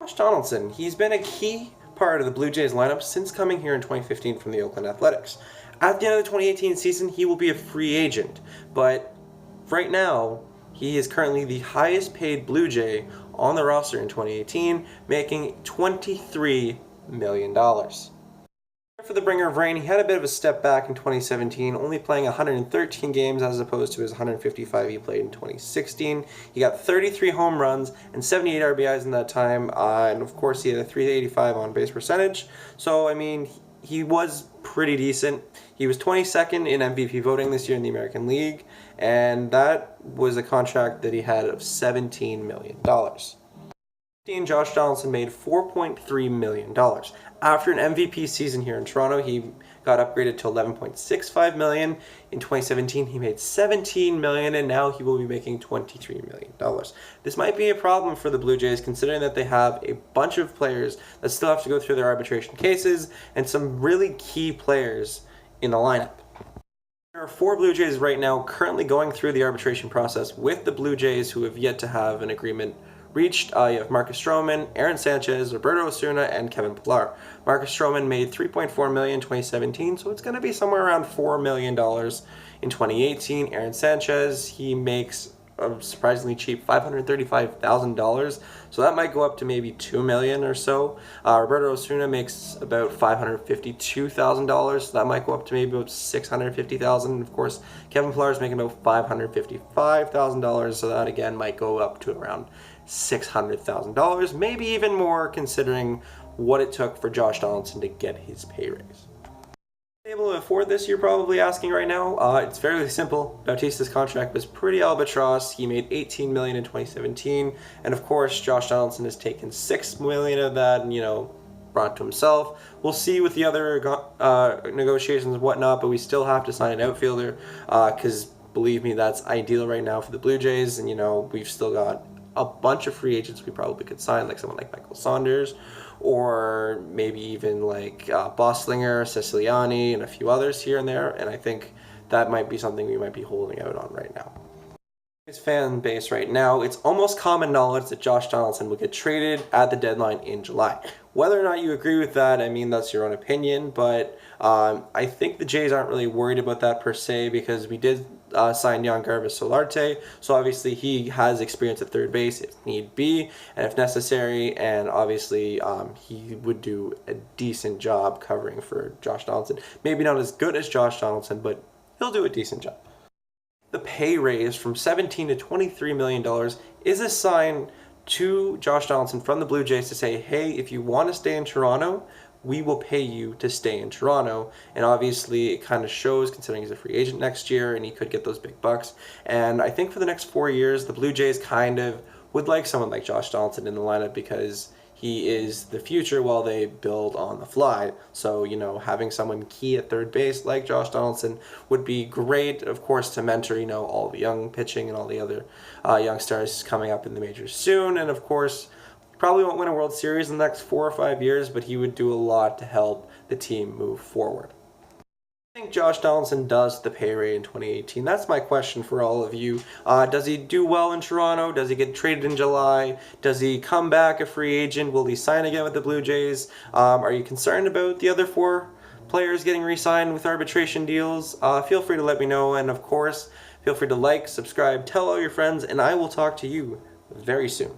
Josh Donaldson, he's been a key part of the Blue Jays lineup since coming here in 2015 from the Oakland Athletics. At the end of the 2018 season, he will be a free agent, but right now, he is currently the highest paid Blue Jay on the roster in 2018, making $23 million. For the bringer of rain, he had a bit of a step back in 2017, only playing 113 games as opposed to his 155 he played in 2016. He got 33 home runs and 78 RBIs in that time, and of course he had a 385 on base percentage. So, I mean, he was pretty decent. He was 22nd in MVP voting this year in the American League, and that was a contract that he had of $17 million. Josh Donaldson made $4.3 million. After an MVP season here in Toronto, he got upgraded to $11.65 million. In 2017, he made $17 million, and now he will be making $23 million. This might be a problem for the Blue Jays, considering that they have a bunch of players that still have to go through their arbitration cases, and some really key players in the lineup. There are 4 Blue Jays right now currently going through the arbitration process with the Blue Jays who have yet to have an agreement reached. You have Marcus Stroman, Aaron Sanchez, Roberto Osuna, and Kevin Pillar. Marcus Stroman made $3.4 million in 2017, so it's going to be somewhere around $4 million in 2018. Aaron Sanchez, he makes a surprisingly cheap $535,000, so that might go up to maybe $2 million or so. Roberto Osuna makes about $552,000, so that might go up to maybe about $650,000. Of course, Kevin Pillar is making about $555,000, so that again might go up to around $600,000, maybe even more considering what it took for Josh Donaldson to get his pay raise. Able to afford this, you're probably asking right now. It's fairly simple. Bautista's contract was pretty albatross. He made $18 million in 2017, and of course Josh Donaldson has taken $6 million of that and brought it to himself. We'll see with the other negotiations and whatnot, but we still have to sign an outfielder because believe me, that's ideal right now for the Blue Jays, and we've still got a bunch of free agents we probably could sign, like someone like Michael Saunders, or maybe even like Boslinger, Siciliani, and a few others here and there, and I think that might be something we might be holding out on right now. His fan base right now, it's almost common knowledge that Josh Donaldson will get traded at the deadline in July. Whether or not you agree with that, I mean, that's your own opinion, but I think the Jays aren't really worried about that per se, because we did sign Yangervis Solarte, so obviously he has experience at third base if need be and if necessary, and obviously he would do a decent job covering for Josh Donaldson. Maybe not as good as Josh Donaldson, but he'll do a decent job. The pay raise from $17 to $23 million is a sign to Josh Donaldson from the Blue Jays to say, hey, if you want to stay in Toronto, we will pay you to stay in Toronto. And obviously it kind of shows, considering he's a free agent next year and he could get those big bucks. And I think for the next 4 years, the Blue Jays kind of would like someone like Josh Donaldson in the lineup, because he is the future while they build on the fly. So, having someone key at third base like Josh Donaldson would be great, of course, to mentor, all the young pitching and all the other young stars coming up in the majors soon. And of course, probably won't win a World Series in the next 4 or 5 years, but he would do a lot to help the team move forward. I think Josh Donaldson does the pay rate in 2018? That's my question for all of you. Does he do well in Toronto? Does he get traded in July? Does he come back a free agent? Will he sign again with the Blue Jays? Are you concerned about the other 4 players getting re-signed with arbitration deals? Feel free to let me know, and of course, feel free to like, subscribe, tell all your friends, and I will talk to you very soon.